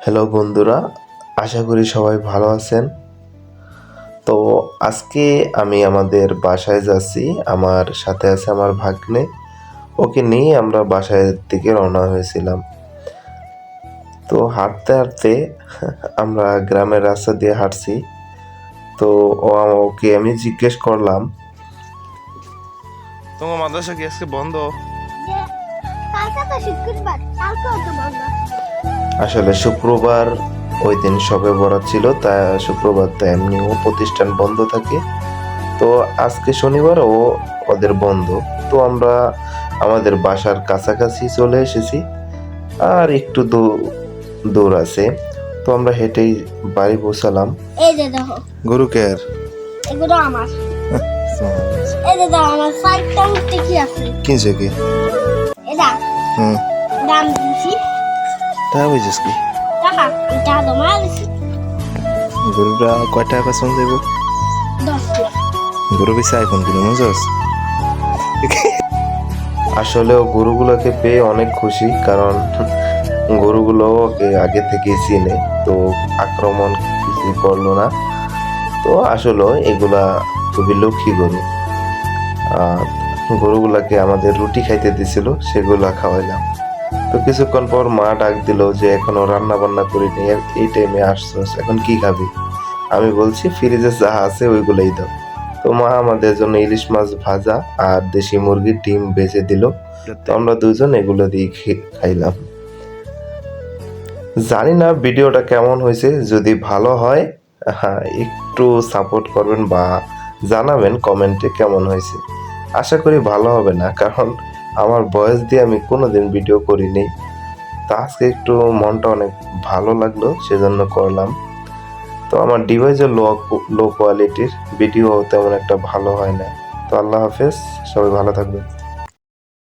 Hello বন্ধুরা, আশা করি সবাই ভালো আছেন। তো আজকে আমি আমাদের বাসায় যাচ্ছি। আমার সাথে আছে আমার ভাগ্নে। ওকে নিয়ে আমরা বাসায় দিকে রওনা হয়েছিলাম। তো হাঁটতে হাঁটতে আমরা গ্রামের রাস্তা দিয়ে হাঁটছি। তো ওকে আমি জিজ্ঞেস করলাম, তোমার মাদ্রাসা কি আজকে বন্ধ? যে কালকে তো শুক্রবার, কালকেও তো বন্ধ। আসলে শুক্রবার ওই দিন শবে বরাত ছিল, তাই শুক্রবার তো এমনিও প্রতিষ্ঠান বন্ধ থাকে। তো আজকে শনিবার ওদের বন্ধ। তো আমরা আমাদের বাসার কাছাকাছি চলে এসেছি, আর একটু দূর আছে। তো আমরা হেঁটেই বাড়ি পৌঁছালাম। এই যে দেখো, গরু কেয়ার এগুলো আমার। এই যে দেখো, আমার সাইডটা উঠতে কি আছে? কিনছে কি? এটা হুম, দাম দিছি টাকা বুঝিস কি? টাকা, এটা জমা দিছি গরুটা কয় টাকা পেছন দেব? 10 লাখ। গরু বেশি আইফোন কিনে বুঝছস? আসলে ও গরুগুলোকে পেয়ে অনেক খুশি, কারণ গরুগুলো ওকে আগে থেকে চিনে। তো আক্রমণ কিছুই করলো না। তো আসলে এগুলা খুবই লক্ষ্মী গরু। আর গরুগুলাকে আমাদের রুটি খাইতে দিছিল, সেগুলা খাওয়াইলাম। তো কিছুক্ষণ পর মা ডাক দিল যে এখনো রান্না বান্না করিনি, এই টাইমে আসছস, এখন কি খাবি? আমি বলছি ফ্রিজে যা আছে ওইগুলোই দাও। তো মা আমাদের জন্য ইলিশ মাছ ভাজা আর দেশি মুরগির ডিম ভেজে দিল। তো আমরা দুজন এগুলো দিয়ে খাইলাম। জানি না ভিডিওটা কেমন হয়েছে। যদি ভালো হয়, হ্যাঁ, একটু সাপোর্ট করবেন বা জানাবেন কমেন্টে কেমন হয়েছে। আশা করি ভালো হবে না, কারণ আমার বয়স দিয়ে আমি কোনোদিন ভিডিও করিনি। তা আজকে একটু মনটা অনেক ভালো লাগলো, সেজন্য করলাম। তো আমার ডিভাইসের লো কোয়ালিটির, ভিডিও তেমন একটা ভালো হয় না। তো আল্লাহ হাফেজ, সবাই ভালো থাকবেন।